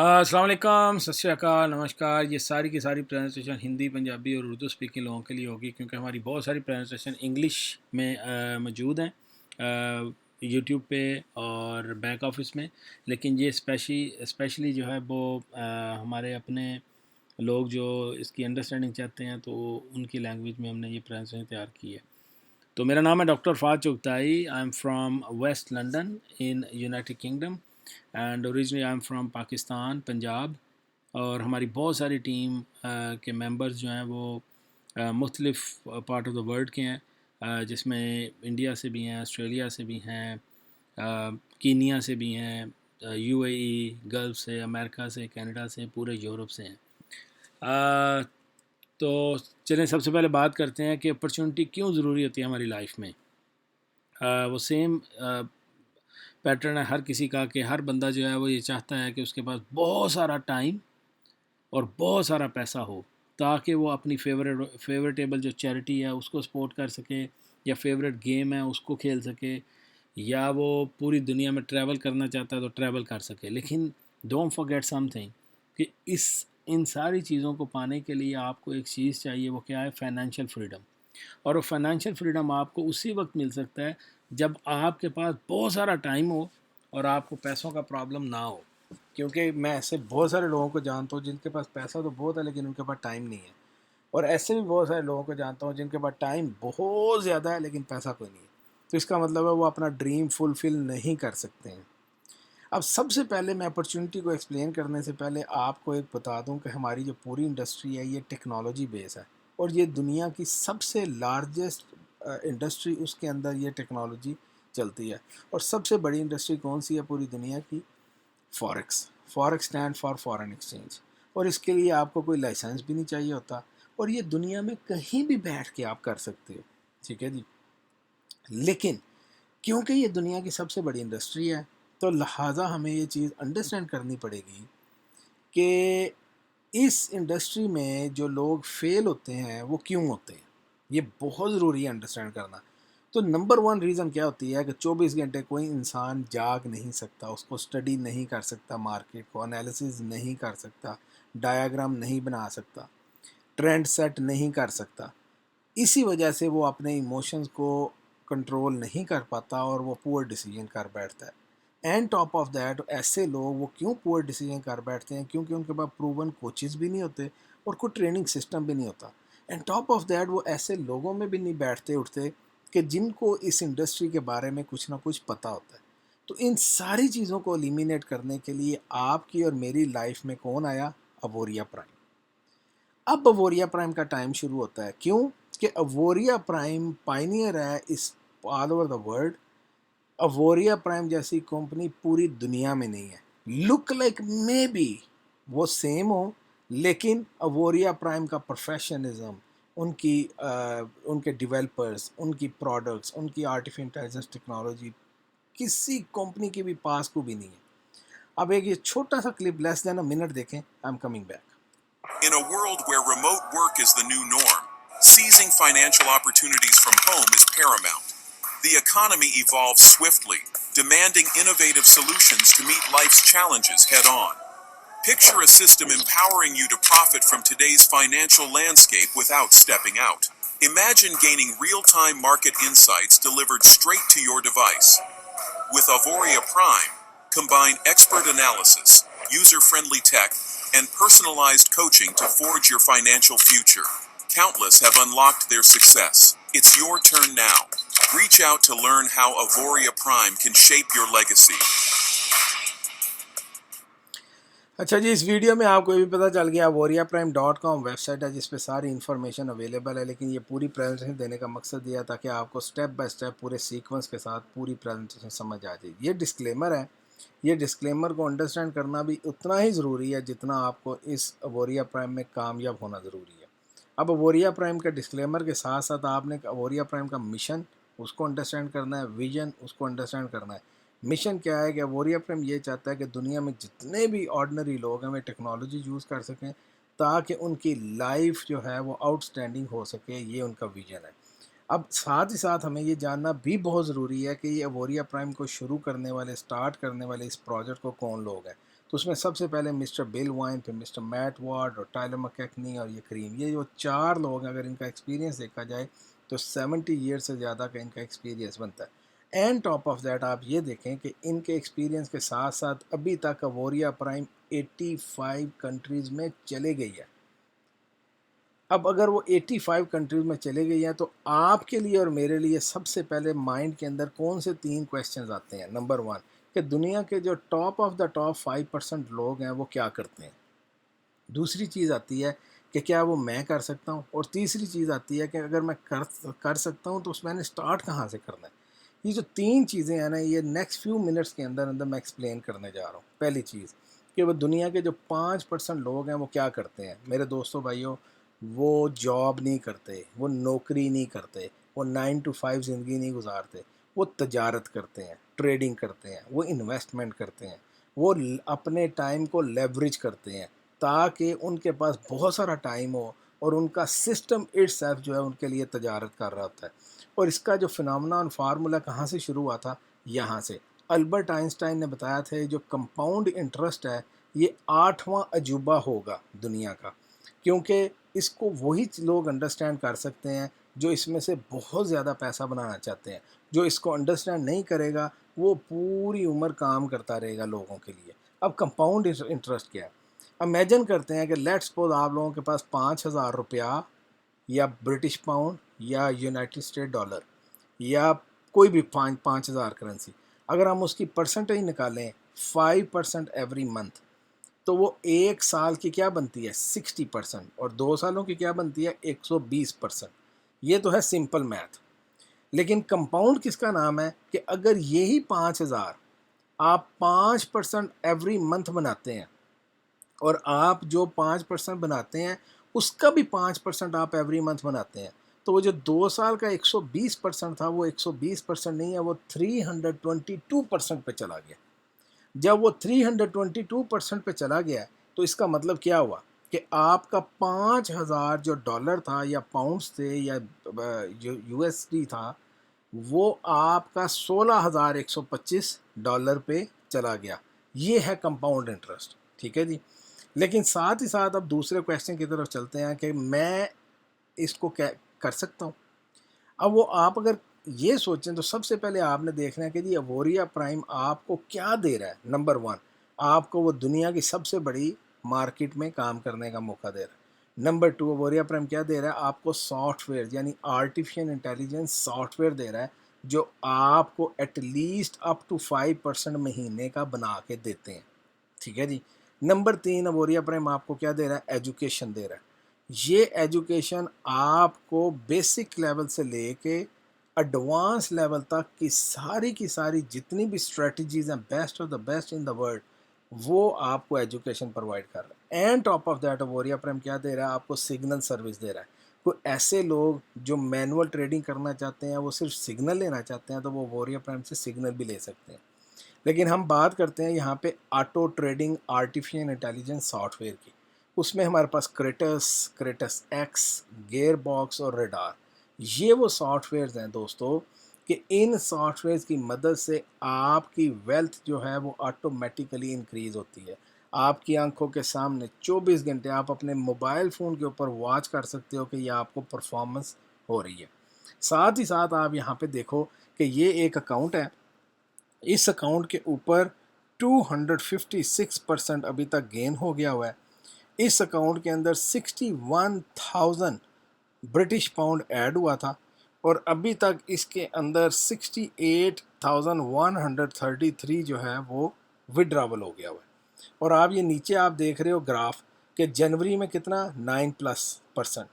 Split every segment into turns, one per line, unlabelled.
السلام علیکم، ست شری اکال، نمسکار۔ یہ ساری کی ساری پرزنٹیشن ہندی، پنجابی اور اردو اسپیکنگ لوگوں کے لیے ہوگی، کیونکہ ہماری بہت ساری پرزنٹیشن انگلش میں موجود ہیں یوٹیوب پہ اور بیک آفس میں، لیکن یہ اسپیشلی جو ہے وہ ہمارے اپنے لوگ جو اس کی انڈرسٹینڈنگ چاہتے ہیں تو ان کی لینگویج میں ہم نے یہ پرزنٹیشن تیار کی ہے۔ تو میرا نام ہے doctor Fahad Chughtai. I am from West London in United Kingdom and originally I am from Pakistan, Punjab. اور ہماری بہت ساری ٹیم کے ممبرز جو ہیں وہ مختلف پارٹ آف دا ورلڈ کے ہیں، جس میں انڈیا سے بھی ہیں، آسٹریلیا سے بھی ہیں، کینیا سے بھی ہیں، یو اے ای، گلف سے، امریکہ سے، کینیڈا سے، پورے یورپ سے ہیں۔ تو چلیں سب سے پہلے بات کرتے ہیں کہ اپرچونٹی کیوں ضروری ہوتی ہے ہماری لائف میں۔ وہ سیم پیٹرن ہے ہر کسی کا کہ ہر بندہ جو ہے وہ یہ چاہتا ہے کہ اس کے پاس بہت سارا ٹائم اور بہت سارا پیسہ ہو، تاکہ وہ اپنی فیوریٹیبل جو چیریٹی ہے اس کو سپورٹ کر سکے، یا فیوریٹ گیم ہے اس کو کھیل سکے، یا وہ پوری دنیا میں ٹریول کرنا چاہتا ہے تو ٹریول کر سکے۔ لیکن ڈونٹ فارگیٹ سم تھنگ کہ ان ساری چیزوں کو پانے کے لیے آپ کو ایک چیز چاہیے، وہ کیا ہے؟ Financial freedom. اور وہ فائنینشیل فریڈم آپ کو اسی وقت مل سکتا ہے جب آپ کے پاس بہت سارا ٹائم ہو اور آپ کو پیسوں کا پرابلم نہ ہو۔ کیونکہ میں ایسے بہت سارے لوگوں کو جانتا ہوں جن کے پاس پیسہ تو بہت ہے لیکن ان کے پاس ٹائم نہیں ہے، اور ایسے بھی بہت سارے لوگوں کو جانتا ہوں جن کے پاس ٹائم بہت زیادہ ہے لیکن پیسہ کوئی نہیں ہے۔ تو اس کا مطلب ہے وہ اپنا ڈریم فلفل نہیں کر سکتے ہیں۔ اب سب سے پہلے میں اپرچونٹی کو ایکسپلین کرنے سے پہلے آپ کو ایک بتا دوں کہ ہماری جو پوری انڈسٹری ہے یہ ٹیکنالوجی بیس ہے، اور یہ دنیا کی سب سے لارجسٹ انڈسٹری، اس کے اندر یہ ٹیکنالوجی چلتی ہے۔ اور سب سے بڑی انڈسٹری کون سی ہے پوری دنیا کی؟ Forex. Forex stand for foreign exchange, اور اس کے لیے آپ کو کوئی لائسنس بھی نہیں چاہیے ہوتا، اور یہ دنیا میں کہیں بھی بیٹھ کے آپ کر سکتے ہو، ٹھیک ہے جی۔ لیکن کیونکہ یہ دنیا کی سب سے بڑی انڈسٹری ہے تو لہٰذا ہمیں یہ چیز انڈرسٹینڈ کرنی پڑے گی کہ اس انڈسٹری میں جو لوگ فیل ہوتے ہیں وہ کیوں ہوتے ہیں۔ یہ بہت ضروری ہے انڈرسٹینڈ کرنا۔ تو نمبر ون ریزن کیا ہوتی ہے کہ 24 گھنٹے کوئی انسان جاگ نہیں سکتا، اس کو اسٹڈی نہیں کر سکتا، مارکیٹ کو انالیسز نہیں کر سکتا، ڈایاگرام نہیں بنا سکتا، ٹرینڈ سیٹ نہیں کر سکتا۔ اسی وجہ سے وہ اپنے ایموشنز کو کنٹرول نہیں کر پاتا اور وہ پور ڈیسیجن کر بیٹھتا ہے۔ اینڈ ٹاپ آف دیٹ، ایسے لوگ وہ کیوں پور ڈیسیجن کر بیٹھتے ہیں؟ کیونکہ ان کے پاس پروون کوچز بھی نہیں ہوتے اور کوئی ٹریننگ سسٹم بھی نہیں ہوتا۔ اینڈ ٹاپ آف دیٹ، وہ ایسے لوگوں میں بھی نہیں بیٹھتے اٹھتے کہ جن کو اس انڈسٹری کے بارے میں کچھ نہ کچھ پتہ ہوتا ہے۔ تو ان ساری چیزوں کو ایلیمینیٹ کرنے کے لیے آپ کی اور میری لائف میں کون آیا؟ اووریا پرائم۔ اب اووریا پرائم کا ٹائم شروع ہوتا ہے۔ کیوں؟ کہ اووریا پرائم پائنیئر ہے اس all over the world. Auvoria Prime جیسی کمپنی پوری دنیا میں نہیں ہے۔ لک لائک مے بی وہ سیم ہو، لیکن اووریا پرائم کا پروفیشنزم، ان کے ڈیولپرز، ان کی پروڈکٹس، ان کی آرٹیفیشل انٹیلیجنس ٹیکنالوجی کسی کمپنی کے بھی پاس کو بھی نہیں ہے۔ اب ایک یہ چھوٹا سا clip less then a minute دیکھیں۔ I am coming back. In a world where remote work is the new norm, seizing financial opportunities from home is paramount. The economy evolves swiftly, demanding innovative solutions to meet life's challenges head-on. Picture a system empowering you to profit from today's financial landscape without stepping out. Imagine gaining real-time market insights delivered straight to your device. With Avoria Prime, combine expert analysis, user-friendly tech, and personalized coaching to forge your financial future. Countless have unlocked their success. It's your turn now. Reach out to learn how Avoria Prime can shape your legacy. اچھا جی، اس video میں آپ کو یہ بھی پتہ چل گیا avoriaprime.com web site ہے جس پہ ساری انفارمیشن اویلیبل ہے، لیکن یہ پوری پریزنٹیشن دینے کا مقصد یہ تھا کہ آپ کو سٹیپ بائی سٹیپ پورے سیکوینس کے ساتھ پوری پریزنٹیشن سمجھ آ جائے۔ یہ ڈسکلیمر ہے، یہ ڈسکلیمر کو انڈرسٹینڈ کرنا بھی اتنا ہی ضروری ہے جتنا آپ کو اس اووریا پرائم میں کامیاب ہونا ضروری ہے۔ اب اووریا پرائم کے ڈسکلیمر کے ساتھ ساتھ آپ نے اووریا پرائم کا مشن اس کو انڈرسٹینڈ کرنا ہے، ویژن اس کو انڈرسٹینڈ کرنا ہے۔ مشن کیا ہے کہ اووریا پرائم یہ چاہتا ہے کہ دنیا میں جتنے بھی آرڈنری لوگ ہیں وہ ٹیکنالوجی یوز کر سکیں تاکہ ان کی لائف جو ہے وہ آؤٹ اسٹینڈنگ ہو سکے۔ یہ ان کا ویژن ہے۔ اب ساتھ ہی ساتھ ہمیں یہ جاننا بھی بہت ضروری ہے کہ یہ اووریا پرائم کو شروع کرنے والے، سٹارٹ کرنے والے اس پروجیکٹ کو کون لوگ ہیں۔
تو اس میں سب سے پہلے مسٹر بل وائن، پھر مسٹر میٹ وارڈ اور ٹائلر مککنی اور یہ کریم، یہ جو 4 لوگ ہیں اگر ان کا ایکسپیرینس دیکھا جائے تو 70 ایئر سے زیادہ کا ان کا ایکسپیرینس بنتا ہے. اینڈ ٹاپ آف دیٹ آپ یہ دیکھیں کہ ان کے ایکسپیرینس کے ساتھ ساتھ ابھی تک اووریا پرائم 85 کنٹریز میں چلے گئی ہے. اب اگر وہ 85 کنٹریز میں چلے گئی ہیں تو آپ کے لیے اور میرے لیے سب سے پہلے مائنڈ کے اندر کون سے 3 کویسچنز آتے ہیں؟ نمبر 1 کہ دنیا کے جو ٹاپ آف دا ٹاپ 5% لوگ ہیں وہ کیا کرتے ہیں. دوسری چیز آتی ہے کہ کیا وہ میں کر سکتا ہوں. اور تیسری چیز آتی ہے کہ اگر میں کر سکتا ہوں تو اس میں نے سٹارٹ کہاں سے کرنا ہے. یہ جو 3 چیزیں ہیں نا یہ نیکسٹ فیو منٹس کے اندر میں ایکسپلین کرنے جا رہا ہوں. پہلی چیز کہ وہ دنیا کے جو 5% لوگ ہیں وہ کیا کرتے ہیں. میرے دوستوں بھائیوں، وہ جاب نہیں کرتے، وہ نوکری نہیں کرتے، وہ 9 to 5 زندگی نہیں گزارتے، وہ تجارت کرتے ہیں، ٹریڈنگ کرتے ہیں، وہ انویسٹمنٹ کرتے ہیں، وہ اپنے ٹائم کو لیوریج کرتے ہیں تاکہ ان کے پاس بہت سارا ٹائم ہو اور ان کا سسٹم اٹ سیلف جو ہے ان کے لیے تجارت کر رہا ہوتا ہے. اور اس کا جو فنامنا فارمولا کہاں سے شروع ہوا تھا؟ یہاں سے. البرٹ آئنسٹائن نے بتایا تھا جو کمپاؤنڈ انٹرسٹ ہے یہ 8واں عجوبہ ہوگا دنیا کا، کیونکہ اس کو وہی لوگ انڈرسٹینڈ کر سکتے ہیں جو اس میں سے بہت زیادہ پیسہ بنانا چاہتے ہیں. جو اس کو انڈرسٹینڈ نہیں کرے گا وہ پوری عمر کام کرتا رہے گا لوگوں کے لیے. اب کمپاؤنڈ انٹرسٹ کیا ہے؟ امیجن کرتے ہیں کہ لیٹ سپوز آپ لوگوں کے پاس 5,000 روپیہ یا برٹش پاؤنڈ یا یونائٹڈ اسٹیٹ ڈالر یا کوئی بھی 5,000 کرنسی، اگر ہم اس کی پرسنٹیج نکالیں 5% ایوری منتھ تو وہ ایک سال کی کیا بنتی ہے 60%، اور 2 سالوں کی کیا بنتی ہے 120%. یہ تو ہے سمپل میتھ. لیکن کمپاؤنڈ کس کا نام ہے کہ اگر یہی 5,000 آپ 5% ایوری منتھ بناتے ہیں اور آپ جو 5% بناتے ہیں اس کا بھی 5% آپ ایوری منتھ بناتے ہیں تو وہ جو 2 سال کا 120% تھا وہ 120% نہیں ہے، وہ 322% پہ چلا گیا. جب وہ 322% پہ چلا گیا تو اس کا مطلب کیا ہوا کہ آپ کا 5,000 جو ڈالر تھا یا پاؤنڈز تھے یا جو یو ایس ڈی تھا وہ آپ کا $16,125 پہ چلا گیا. یہ ہے کمپاؤنڈ انٹرسٹ. ٹھیک ہے جی. لیکن ساتھ ہی ساتھ اب دوسرے کویسچن کی طرف چلتے ہیں کہ میں اس کو کر سکتا ہوں. اب وہ آپ اگر یہ سوچیں تو سب سے پہلے آپ نے دیکھنا ہے کہ جی اووریا پرائم آپ کو کیا دے رہا ہے. نمبر 1 آپ کو وہ دنیا کی سب سے بڑی مارکیٹ میں کام کرنے کا موقع دے رہا ہے. نمبر 2 اووریا پرائم کیا دے رہا ہے؟ آپ کو سافٹ ویئر یعنی artificial intelligence soft where they رہا ہے جو آپ کو ایٹ لیسٹ اپ ٹو 5% مہینے کا بنا کے دیتے ہیں. ٹھیک ہے جی. نمبر 3 اووریا پرائم آپ کو کیا دے رہا ہے؟ ایجوکیشن دے رہا ہے. یہ ایجوکیشن آپ کو بیسک لیول سے لے کے ایڈوانس لیول تک کی ساری جتنی بھی اسٹریٹجیز ہیں best of the best in the world وہ آپ کو ایجوکیشن پرووائڈ کر رہا ہے. And top of that Auvoria Prime کیا دے رہا ہے؟ آپ کو سگنل سروس دے رہا ہے. کوئی ایسے لوگ جو مینول ٹریڈنگ کرنا چاہتے ہیں وہ صرف سگنل لینا چاہتے ہیں تو وہ اووریا پرائم سے سگنل بھی لے سکتے ہیں. لیکن ہم بات کرتے ہیں یہاں پہ auto trading artificial intelligence soft where کی. اس میں ہمارے پاس کریٹس ایکس، گیئر باکس اور ریڈار. یہ وہ سافٹ ویئرز ہیں دوستو کہ ان سافٹ ویئرز کی مدد سے آپ کی ویلتھ جو ہے وہ آٹومیٹیکلی انکریز ہوتی ہے. آپ کی آنکھوں کے سامنے 24 گھنٹے آپ اپنے موبائل فون کے اوپر واچ کر سکتے ہو کہ یہ آپ کو پرفارمنس ہو رہی ہے. ساتھ ہی ساتھ آپ یہاں پہ دیکھو کہ یہ ایک اکاؤنٹ ہے. اس اکاؤنٹ کے اوپر 256% ابھی تک گین ہو گیا ہوا ہے. اس اکاؤنٹ کے اندر 61,000 برٹش پاؤنڈ ایڈ ہوا تھا اور ابھی تک اس کے اندر 68,133 جو ہے وہ وڈراول ہو گیا ہوا ہے. اور آپ یہ نیچے آپ دیکھ رہے ہو گراف کہ جنوری میں کتنا 9+%،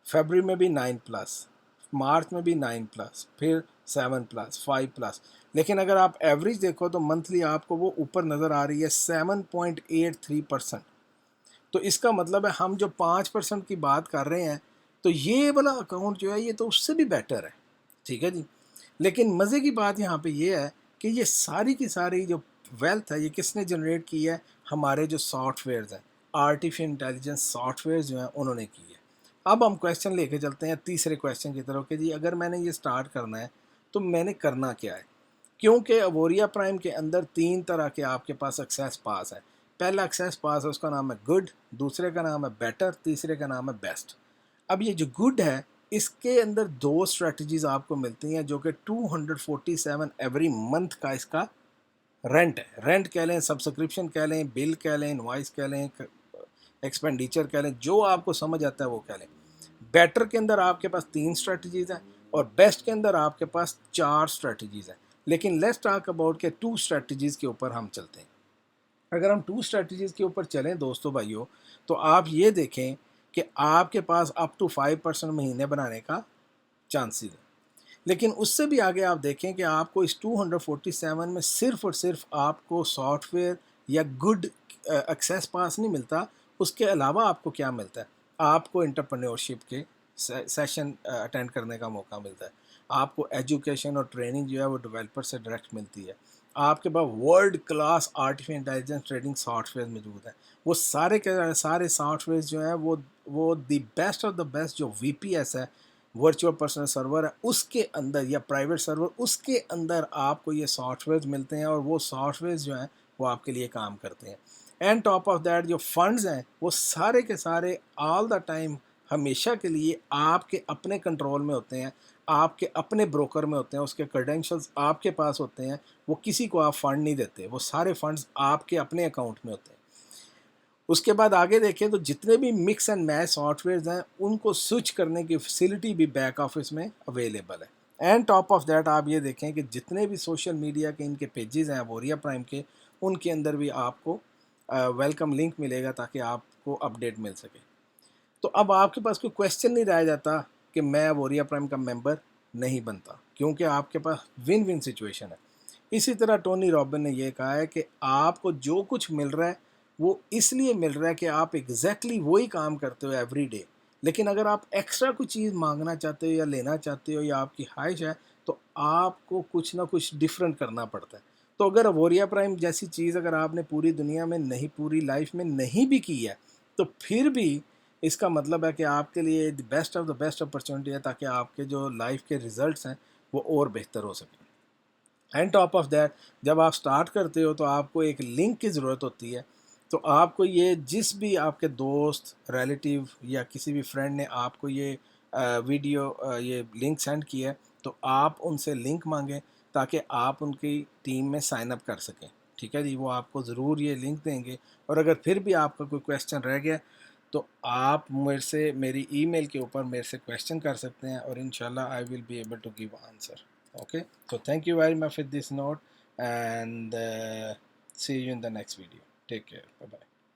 فیبری میں بھی 9+، مارچ میں بھی 9+، پھر 7+، 5+. لیکن اگر آپ ایوریج دیکھو تو منتھلی آپ کو وہ اوپر نظر آ رہی ہے 7.83%. تو اس کا مطلب ہے ہم جو 5% کی بات کر رہے ہیں تو یہ والا اکاؤنٹ جو ہے یہ تو اس سے بھی بیٹر ہے. ٹھیک ہے جی. لیکن مزے کی بات یہاں پہ یہ ہے کہ یہ ساری کی ساری جو ویلتھ ہے یہ کس نے جنریٹ کی ہے؟ ہمارے جو سافٹ ویئرز ہیں، آرٹیفیشل انٹیلیجنس سافٹ ویئرز جو ہیں انہوں نے کی ہے. اب ہم کویسچن لے کے چلتے ہیں تیسرے کویسچن کی طرف کہ جی اگر میں نے یہ سٹارٹ کرنا ہے تو میں نے کرنا کیا ہے؟ کیونکہ اووریا پرائم کے اندر 3 طرح کے آپ کے پاس ایکسیس پاس ہے. پہلا ایکسیس پاس ہے اس کا نام ہے گڈ، دوسرے کا نام ہے بیٹر، تیسرے کا نام ہے بیسٹ. اب یہ جو گڈ ہے اس کے اندر دو اسٹریٹجیز آپ کو ملتی ہیں جو کہ 247 ایوری منتھ کا اس کا رینٹ ہے. رینٹ کہہ لیں، سبسکرپشن کہہ لیں، بل کہہ لیں، انوائس کہہ لیں، ایکسپینڈیچر کہہ لیں، جو آپ کو سمجھ آتا ہے وہ کہہ لیں. بیٹر کے اندر آپ کے پاس 3 اسٹریٹجیز ہیں اور بیسٹ کے اندر آپ کے پاس 4 اسٹریٹجیز ہیں. لیکن لیٹس ٹاک اباؤٹ کہ 2 اسٹریٹجیز کے اوپر ہم چلتے ہیں. اگر ہم 2 اسٹریٹجیز کے اوپر چلیں دوستو بھائیوں، تو آپ یہ دیکھیں کہ آپ کے پاس اپ ٹو 5% مہینے بنانے کا چانسز ہے. لیکن اس سے بھی آگے آپ دیکھیں کہ آپ کو اس 247 میں صرف اور صرف آپ کو سافٹ ویئر یا گڈ ایکسیس پاس نہیں ملتا، اس کے علاوہ آپ کو کیا ملتا ہے؟ آپ کو انٹرپرینیورشپ کے سیشن اٹینڈ کرنے کا موقع ملتا ہے، آپ کو ایجوکیشن اور ٹریننگ جو ہے وہ ڈیولپر سے ڈائریکٹ ملتی ہے، آپ کے پاس world class artificial intelligence trading software موجود ہیں. وہ سارے کے سارے سافٹ ویئر جو ہیں وہ the best of the best جو وی پی ایس ہے، ورچوئل پرسنل سرور ہے، اس کے اندر یا پرائیویٹ سرور، اس کے اندر آپ کو یہ سافٹ ویئرز ملتے ہیں اور وہ سافٹ ویئرز جو ہیں وہ آپ کے لیے کام کرتے ہیں. اینڈ ٹاپ آف دیٹ جو فنڈز ہیں وہ سارے کے سارے آل دا ٹائم ہمیشہ کے لیے آپ کے اپنے کنٹرول میں ہوتے ہیں، آپ کے اپنے بروکر میں ہوتے ہیں، اس کے کریڈینشلز آپ کے پاس ہوتے ہیں. وہ کسی کو آپ فنڈ نہیں دیتے، وہ سارے فنڈز آپ کے اپنے اکاؤنٹ میں ہوتے ہیں. اس کے بعد آگے دیکھیں تو جتنے بھی mix and match softwares ہیں ان کو سوئچ کرنے کی فیسلٹی بھی بیک آفس میں اویلیبل ہے. اینڈ ٹاپ آف دیٹ آپ یہ دیکھیں کہ جتنے بھی سوشل میڈیا کے ان کے پیجز ہیں ووریا پرائم کے، ان کے اندر بھی آپ کو ویلکم لنک ملے گا تاکہ آپ کو اپڈیٹ مل سکے. تو اب آپ کے پاس کوئی کویسچن نہیں رہ جاتا کہ میں ووریا پرائم کا ممبر نہیں بنتا، کیونکہ آپ کے پاس ون ون سچویشن ہے. اسی طرح ٹونی رابن نے یہ کہا ہے کہ آپ کو جو کچھ مل رہا ہے وہ اس لیے مل رہا ہے کہ آپ ایگزیکٹلی وہی کام کرتے ہو ایوری ڈے. لیکن اگر آپ ایکسٹرا کوئی چیز مانگنا چاہتے ہو یا لینا چاہتے ہو یا آپ کی خواہش ہے تو آپ کو کچھ نہ کچھ ڈفرینٹ کرنا پڑتا ہے. تو اگر ووریا پرائم جیسی چیز اگر آپ نے پوری دنیا میں نہیں، پوری لائف میں نہیں بھی کی ہے، تو پھر بھی اس کا مطلب ہے کہ آپ کے لیے best of the best opportunity ہے تاکہ آپ کے جو لائف کے ریزلٹس ہیں وہ اور بہتر ہو سکیں. اینڈ ٹاپ آف دیٹ جب آپ سٹارٹ کرتے ہو تو آپ کو ایک لنک کی ضرورت ہوتی ہے. تو آپ کو یہ جس بھی آپ کے دوست، ریلیٹیو یا کسی بھی فرینڈ نے آپ کو یہ ویڈیو یہ لنک سینڈ کیا ہے تو آپ ان سے لنک مانگیں تاکہ آپ ان کی ٹیم میں سائن اپ کر سکیں. ٹھیک ہے جی، وہ آپ کو ضرور یہ لنک دیں گے. اور اگر پھر بھی آپ کا کوئی کویسچن رہ گیا تو آپ میرے سے میری ای میل کے اوپر میرے سے کویسچن کر سکتے ہیں اور انشاءاللہ I will be able to give answer. Okay, so thank you very much for this note and see you in the next video. Take care. Bye bye.